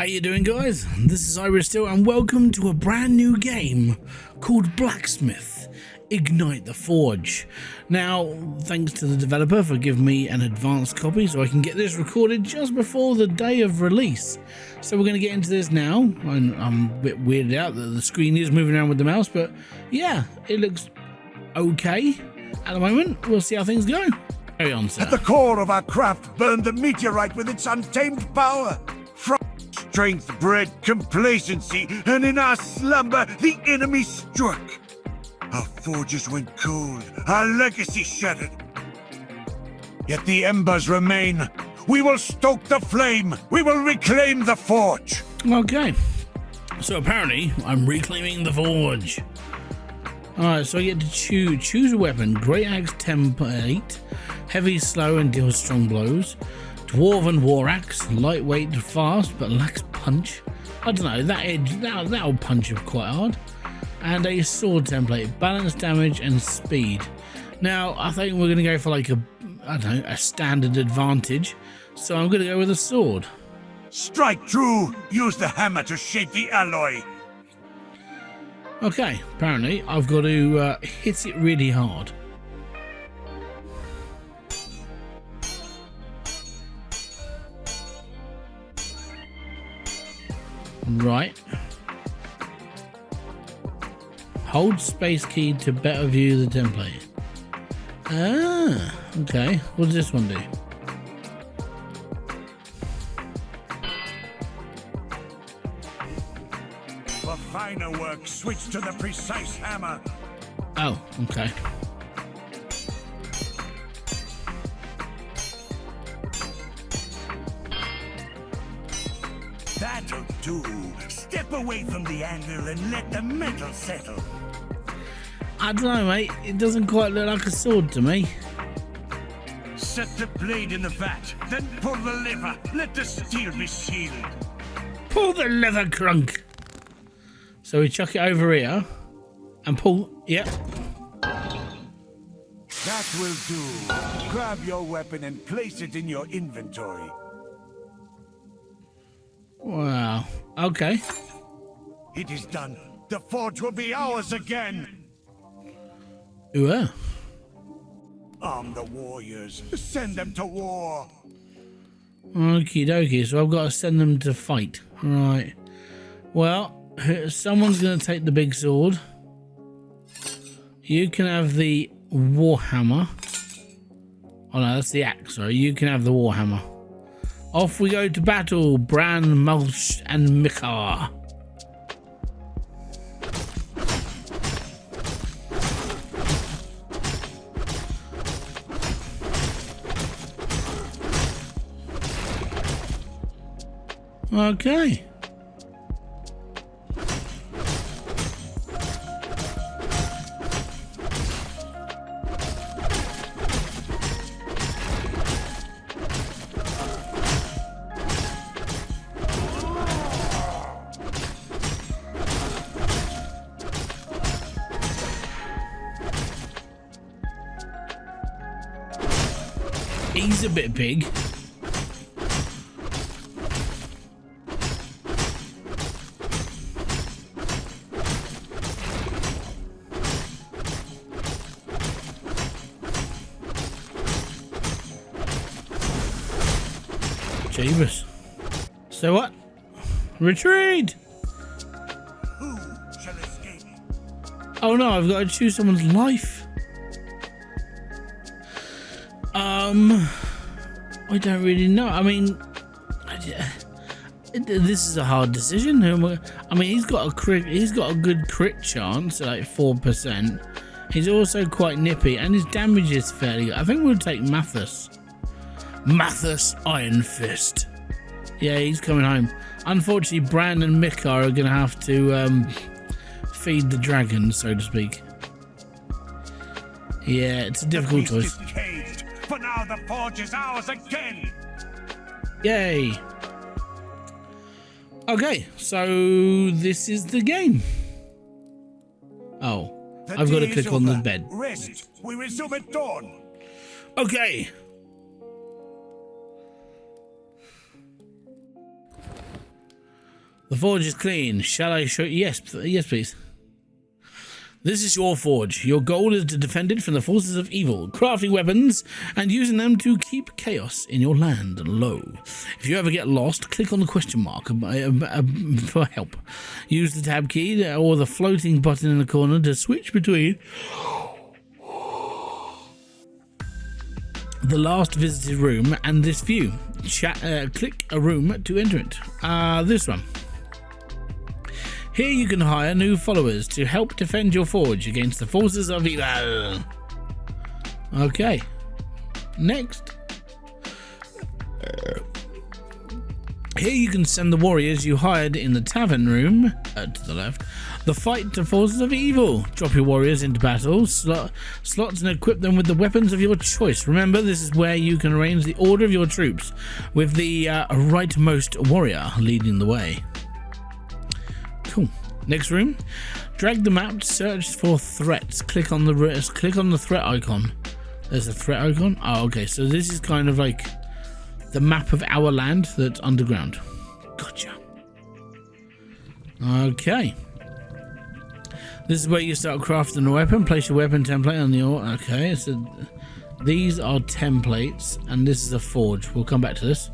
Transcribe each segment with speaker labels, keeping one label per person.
Speaker 1: How you doing, guys? This is Hybridsteel and welcome to a brand new game called Blacksmith Ignite the Forge. Now, thanks to the developer for giving me an advanced copy so I can get this recorded just before the day of release. So we're going to get into this now. I'm a bit weirded out that the screen is moving around with the mouse, but yeah, it looks okay at the moment. We'll see how things go. Carry on, sir.
Speaker 2: At the core of our craft burned the meteorite with its untamed power. From strength bred complacency, and in our slumber the enemy struck. Our forges went cold, our legacy shattered. Yet the embers remain. We will stoke the flame. We will reclaim the forge.
Speaker 1: Okay. So apparently, I'm reclaiming the forge. Alright, so I get to choose a weapon. Great Axe template. Heavy, slow, and deals strong blows. Dwarven War Axe. Lightweight, fast, but lacks punch. I don't know, that edge, that'll punch up quite hard. And a sword template. Balance, damage, and speed. Now, I think we're going to go for like a standard advantage. So I'm going to go with a sword.
Speaker 2: Strike true. Use the hammer to shape the alloy.
Speaker 1: Okay, apparently I've got to hit it really hard. Right. Hold space key to better view the template. Ah, okay. What does this one do?
Speaker 2: For finer work, switch to the precise hammer.
Speaker 1: Oh, okay.
Speaker 2: That'll do. Step away from the anvil and let the metal settle.
Speaker 1: I don't know, mate. It doesn't quite look like a sword to me.
Speaker 2: Set the blade in the vat, then pull the lever. Let the steel be sealed.
Speaker 1: Pull the lever, crunk. So we chuck it over here and pull. Yep.
Speaker 2: That will do. Grab your weapon and place it in your inventory.
Speaker 1: Wow. Okay.
Speaker 2: It is done. The forge will be ours again.
Speaker 1: Ooh.
Speaker 2: Arm the warriors. Send them to war.
Speaker 1: Okie dokie. So I've got to send them to fight. Right. Well, someone's going to take the big sword. You can have the warhammer. Oh no, that's the axe. Sorry. You can have the warhammer. Off we go to battle, Bran, Mulch, and Mikar. Okay. He's a bit big. Jeebus. So what? Retreat!
Speaker 2: Who shall escape?
Speaker 1: Oh no, I've got to choose someone's life. I don't really know. I mean, this is a hard decision. I mean, he's got a crit. He's got a good crit chance, like 4%. He's also quite nippy, and his damage is fairly good. I think we'll take Mathis. Mathis Iron Fist. Yeah, he's coming home. Unfortunately, Bran and Mikar are going to have to feed the dragon, so to speak. Yeah, it's a difficult choice.
Speaker 2: For now, the forge is ours again.
Speaker 1: Yay. Okay, so this is the game. Oh, I've got to click on the bed.
Speaker 2: Rest. We resume at dawn.
Speaker 1: Okay. The forge is clean. Shall I show you? Yes, yes, please. This is your forge. Your goal is to defend it from the forces of evil, crafting weapons and using them to keep chaos in your land low. If you ever get lost, click on the question mark for help. Use the tab key or the floating button in the corner to switch between the last visited room and this view. Click a room to enter it. This one. Here you can hire new followers to help defend your forge against the forces of evil. Okay. Next. Here you can send the warriors you hired in the tavern room, to the left, the fight the forces of evil. Drop your warriors into battle, slots and equip them with the weapons of your choice. Remember, this is where you can arrange the order of your troops, with the rightmost warrior leading the way. Cool. Next room. Drag the map to search for threats. Click on the threat icon. There's a threat icon. Oh, okay. So this is kind of like the map of our land that's underground. Gotcha. Okay. This is where you start crafting a weapon. Place your weapon template on the okay. So these are templates, and this is a forge. We'll come back to this.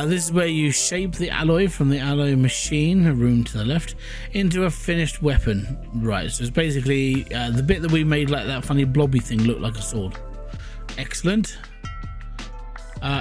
Speaker 1: This is where you shape the alloy from the alloy machine, a room to the left, into a finished weapon. Right, so it's basically the bit that we made like that funny blobby thing look like a sword. Excellent.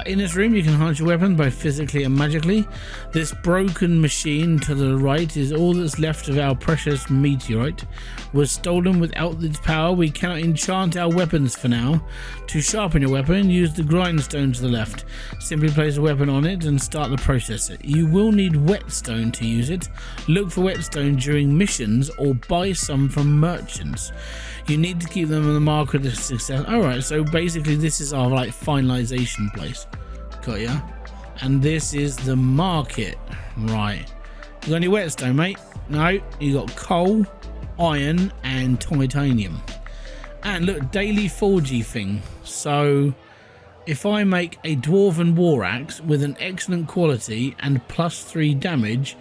Speaker 1: In this room you can hide your weapon both physically and magically. This broken machine to the right is all that's left of our precious meteorite. Was stolen without its power. We cannot enchant our weapons for now. To sharpen your weapon, use the grindstone to the left. Simply place a weapon on it and start the process. You will need whetstone to use it. Look for whetstone during missions or buy some from merchants. You need to keep them on the mark of the success. Alright, so basically this is our like finalization place. Got ya? And this is the market. Right. You got any whetstone, mate? No. You got coal, iron, and titanium. And look, daily forgy thing. So if I make a dwarven war axe with an excellent quality and +3 damage,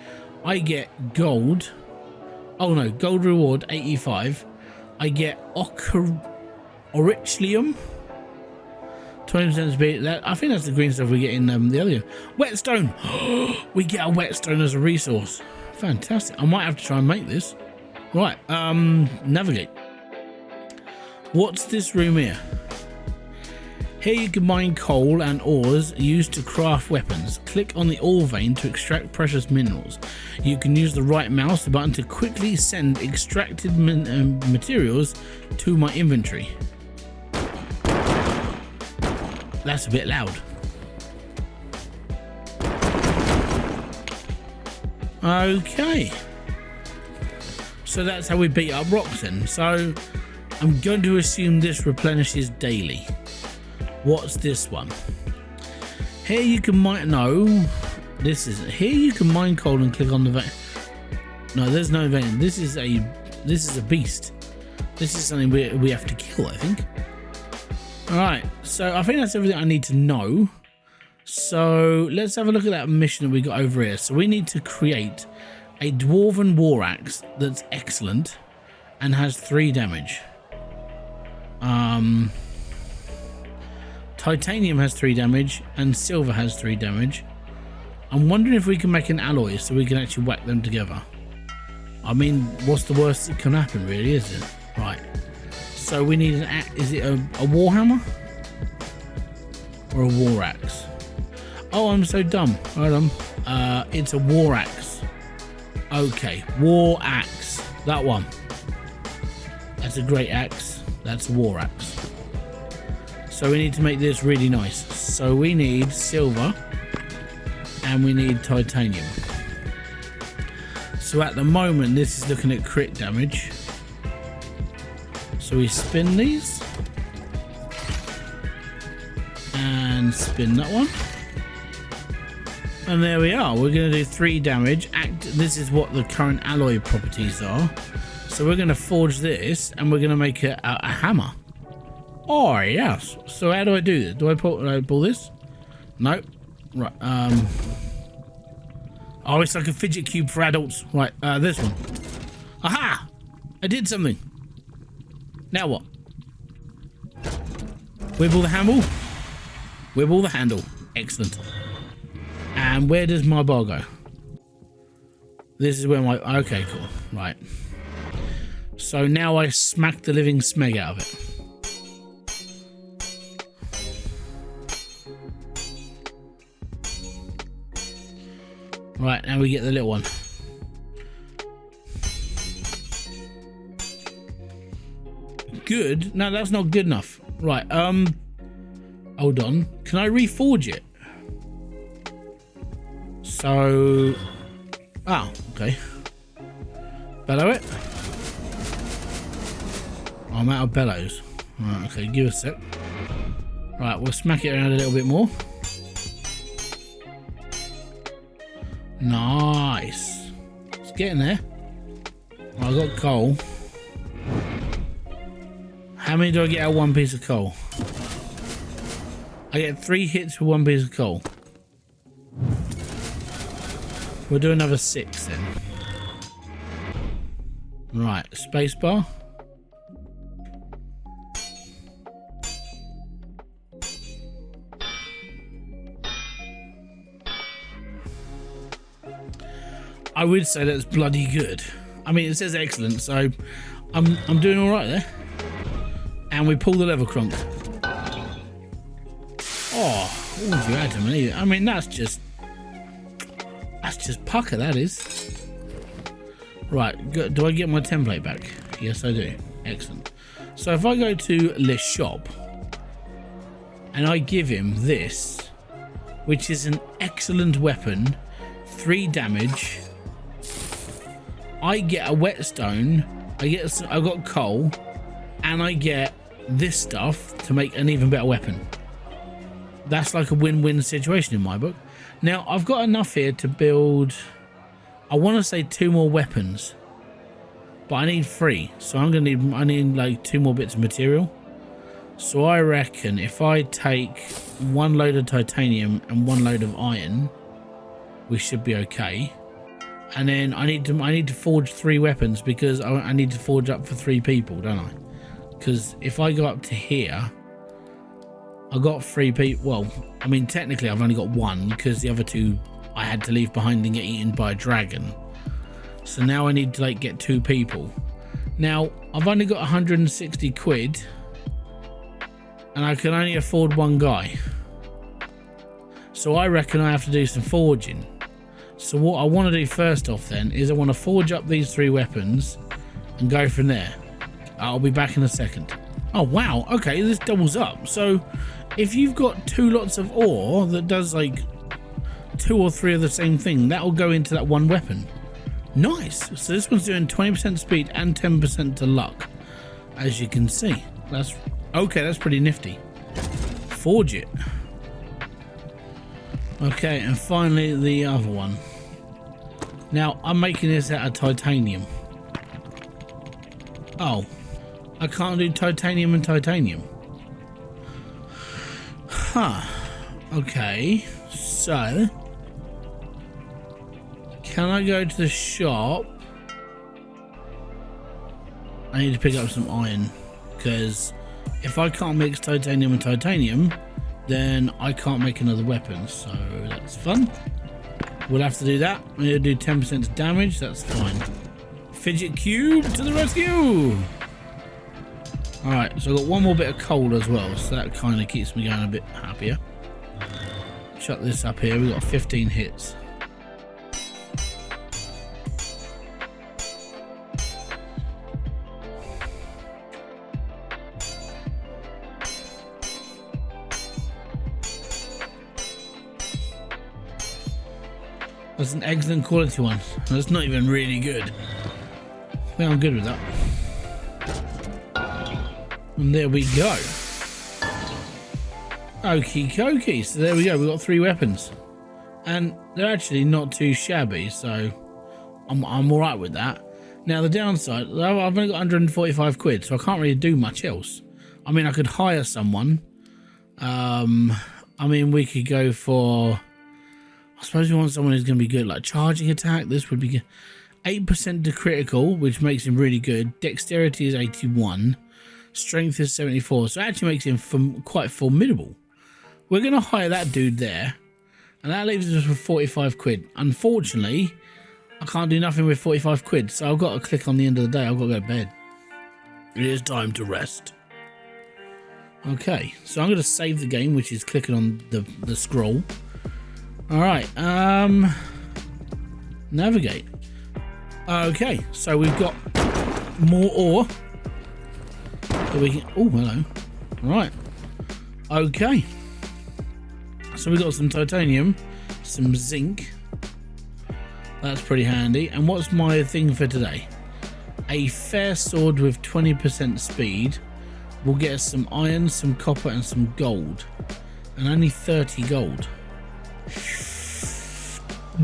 Speaker 1: I get gold. Oh no, gold reward 85. I get Auriclium, 20% speed. I think that's the green stuff we get in the other one. Whetstone. We get a whetstone as a resource. Fantastic. I might have to try and make this. Right. Navigate. What's this room here? Here you can mine coal and ores used to craft weapons. Click on the ore vein to extract precious minerals. You can use the right mouse button to quickly send extracted materials to my inventory. That's a bit loud. Okay. So that's how we beat up rocks then. So I'm going to assume this replenishes daily. What's this one? Here you can mine. No, this isn't. Here you can mine coal and click on the vein. No, there's no vein. This is a beast. This is something we have to kill, I think. All right. So I think that's everything I need to know. So let's have a look at that mission that we got over here. So we need to create a dwarven war axe that's excellent and has 3 damage. Titanium has 3 damage and silver has 3 damage. I'm wondering if we can make an alloy so we can actually whack them together. I mean, what's the worst that can happen, really, is it? Right. So we need an axe. Is it a warhammer or a war axe? Oh, I'm so dumb. Hold on. It's a war axe. Okay, war axe. That one. That's a great axe. That's a war axe. So we need to make this really nice. So we need silver and we need titanium. So at the moment this is looking at crit damage. So we spin these and spin that one. And there we are. We're going to do 3 damage. This is what the current alloy properties are. So we're going to forge this and we're going to make a hammer. Oh, yes. So how do I do this? Do I pull this? Nope. Right. Oh, it's like a fidget cube for adults. Right, this one. Aha! I did something. Now what? Wibble the handle. Wibble the handle. Excellent. And where does my bar go? This is where my... Okay, cool. Right. So now I smack the living smeg out of it. Right, now we get the little one. Good? No, that's not good enough. Right, hold on. Can I reforge it? So... Oh, okay. Bellow it. Oh, I'm out of bellows. Right, okay, give us a sec. Right, we'll smack it around a little bit more. Nice. It's getting there. Oh, I got coal. How many do I get out of one piece of coal? I get 3 hits for 1 piece of coal. We'll do another 6 then. Right, spacebar. I would say that's bloody good. I mean, it says excellent, so I'm doing all right there. And we pull the lever crunk. Oh, what would you add to me? I mean, that's just pucker, that is. Right, do I get my template back? Yes, I do. Excellent. So if I go to Le Shop and I give him this, which is an excellent weapon, 3 damage, I get a whetstone, I got coal, and I get this stuff to make an even better weapon. That's like a win-win situation in my book. Now, I've got enough here to build, I want to say 2 more weapons, but I need 3. So I need like 2 more bits of material. So I reckon if I take 1 load of titanium and 1 load of iron, we should be okay. And then I need to forge 3 weapons because I need to forge up for 3 people, don't I? Because if I go up to here, I got 3 people. Well, I mean, technically I've only got 1 because the other 2 I had to leave behind and get eaten by a dragon. So now I need to like get 2 people. Now I've only got 160 quid and I can only afford 1 guy. So I reckon I have to do some forging. So what I want to do first off then is I want to forge up these 3 weapons and go from there. I'll be back in a second. Oh wow, okay, this doubles up. So if you've got 2 lots of ore that does like 2 or 3 of the same thing, that will go into that 1 weapon. Nice. So this one's doing 20% speed and 10% to luck, as you can see. That's okay, that's pretty nifty. Forge it. Okay, and finally the other one. Now I'm making this out of titanium. Oh, I can't do titanium and titanium. Huh. Okay, so can I go to the shop? I need to pick up some iron because if I can't mix titanium and titanium, then I can't make another weapon, so that's fun. We'll have to do that. I'm going to do 10% damage, that's fine. Fidget cube to the rescue! Alright, so I've got 1 more bit of coal as well, so that kind of keeps me going a bit happier. Shut this up here, we've got 15 hits. That's an excellent quality one. That's not even really good. Well, I'm good with that. And there we go. Okie dokie. So there we go. We've got 3 weapons. And they're actually not too shabby, so I'm alright with that. Now the downside, I've only got 145 quid, so I can't really do much else. I mean, I could hire someone. I mean, we could go for I suppose we want someone who's going to be good, like charging attack. This would be good. 8% to critical, which makes him really good. Dexterity is 81. Strength is 74. So it actually makes him quite formidable. We're going to hire that dude there. And that leaves us with 45 quid. Unfortunately, I can't do nothing with 45 quid. So I've got to click on the end of the day. I've got to go to bed. It is time to rest. Okay, so I'm going to save the game, which is clicking on the scroll. Alright, navigate. Okay, so we've got more ore. So we can, oh, hello. Right. Okay. So we've got some titanium, some zinc. That's pretty handy. And what's my thing for today? A fair sword with 20% speed will get us some iron, some copper, and some gold. And only 30 gold.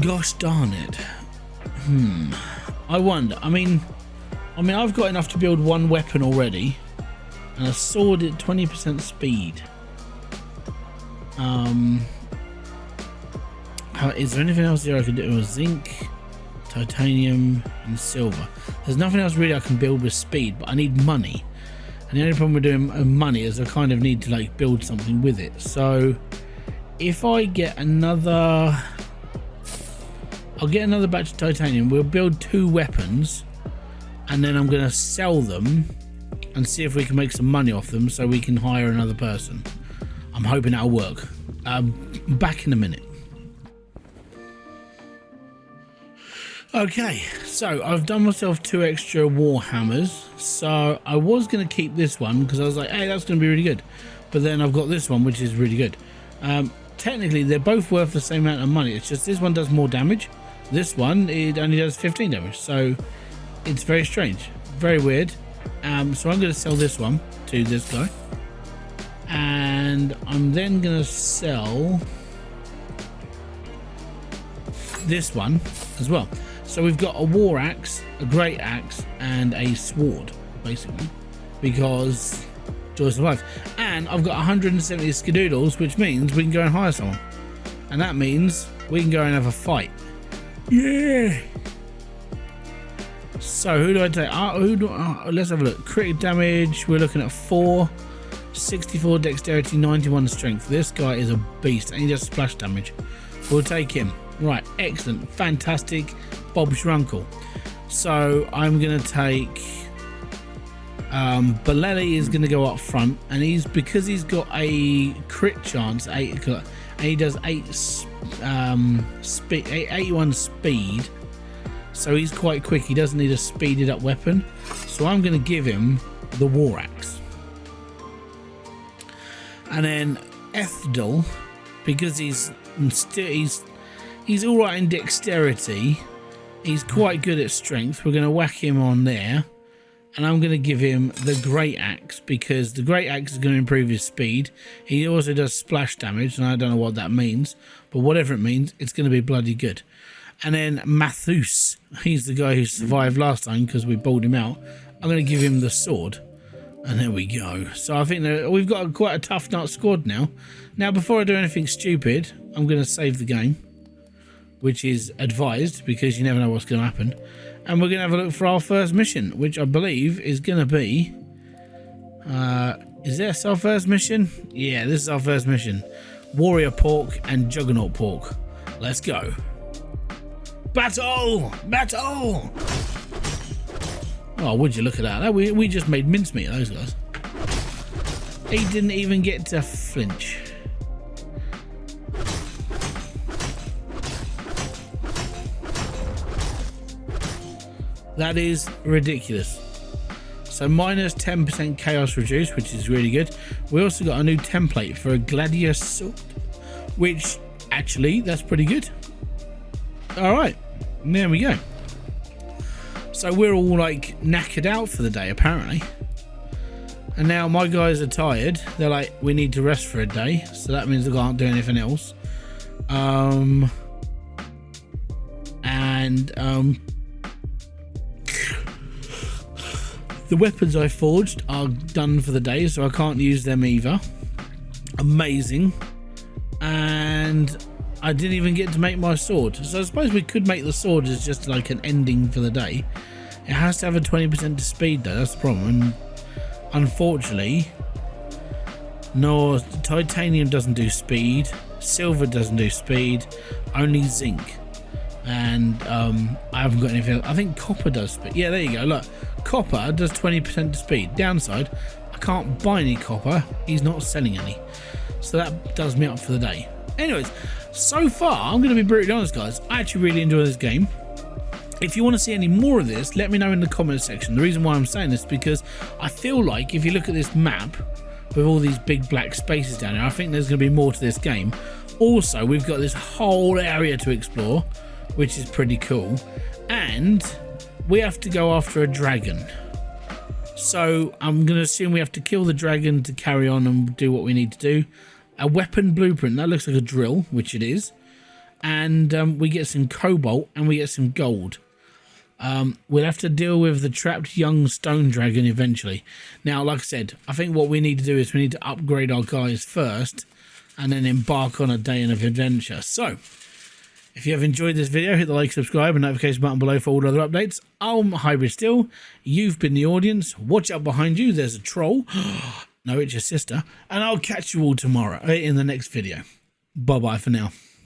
Speaker 1: Gosh darn it. I wonder. I mean, I've got enough to build one weapon already, and a sword at 20% speed. Is there anything else here I could do? With zinc, titanium, and silver. There's nothing else really I can build with speed, but I need money. And the only problem with doing money is I kind of need to like build something with it. So if I get another, I'll get another batch of titanium. We'll build 2 weapons, and then I'm going to sell them and see if we can make some money off them so we can hire another person. I'm hoping that'll work. Back in a minute. Okay, so I've done myself 2 extra war hammers. So I was going to keep this one because I was like, hey, that's going to be really good. But then I've got this one, which is really good. Technically, they're both worth the same amount of money. It's just this one does more damage. This one, it only does 15 damage. So it's very strange, very weird. So I'm going to sell this one to this guy. And I'm then going to sell this one as well. So we've got a war axe, a great axe, and a sword, basically, because joys of life. And I've got 170 skidoodles, which means we can go and hire someone, and that means we can go and have a fight. Yeah. So who do I take? Let's have a look. Crit damage, we're looking at 4, 64 dexterity, 91 strength. This guy is a beast, and he does splash damage. We'll take him. Right, excellent, fantastic, Bob's your uncle. So I'm going to take Bolelli is going to go up front, and because he's got a crit chance, and he does 81 speed, so he's quite quick. He doesn't need a speeded up weapon, so I'm going to give him the war axe. And then Ethdal, because he's all right in dexterity, he's quite good at strength. We're going to whack him on there, and I'm going to give him the great axe, because the great axe is going to improve his speed. He also does splash damage, and I don't know what that means, but whatever it means, it's going to be bloody good. And then Mathus, he's the guy who survived last time because we balled him out. I'm going to give him the sword, and there we go. So I think that we've got quite a tough nut squad now. Now, before I do anything stupid, I'm going to save the game, which is advised because you never know what's going to happen. And we're going to have a look for our first mission, which I believe is going to be... is this our first mission? Yeah, this is our first mission. Warrior Pork and Juggernaut Pork. Let's go. Battle! Battle! Oh, would you look at that? We just made mincemeat of those guys. He didn't even get to flinch. That is ridiculous. So minus 10% chaos reduced, which is really good. We also got a new template for a gladius sword, which actually, that's pretty good. All right, there we go. So we're all like knackered out for the day apparently. And now my guys are tired. They're like, we need to rest for a day. So that means they can't do anything else. The weapons I forged are done for the day, so I can't use them either. Amazing. And I didn't even get to make my sword. So I suppose we could make the sword as just like an ending for the day. It has to have a 20% to speed though, that's the problem. And unfortunately, no, titanium doesn't do speed, silver doesn't do speed, only zinc. And I haven't got anything else. I think copper does speed. Yeah, there you go, look. Copper does 20% to speed. Downside, I can't buy any copper. He's not selling any. So that does me up for the day. Anyways, so far, I'm going to be brutally honest, guys. I actually really enjoy this game. If you want to see any more of this, let me know in the comment section. The reason why I'm saying this is because I feel like if you look at this map with all these big black spaces down here, I think there's going to be more to this game. Also, we've got this whole area to explore, which is pretty cool. And we have to go after a dragon. So I'm going to assume we have to kill the dragon to carry on and do what we need to do. A weapon blueprint, that looks like a drill, which it is. And we get some cobalt and we get some gold. We'll have to deal with the trapped young stone dragon eventually. Now, like I said, I think what we need to do is we need to upgrade our guys first and then embark on a day of adventure. So, if you have enjoyed this video, hit the like, subscribe, and notification button below for all other updates. I'm Hybridsteel. You've been the audience. Watch out behind you. There's a troll. No, it's your sister. And I'll catch you all tomorrow in the next video. Bye-bye for now.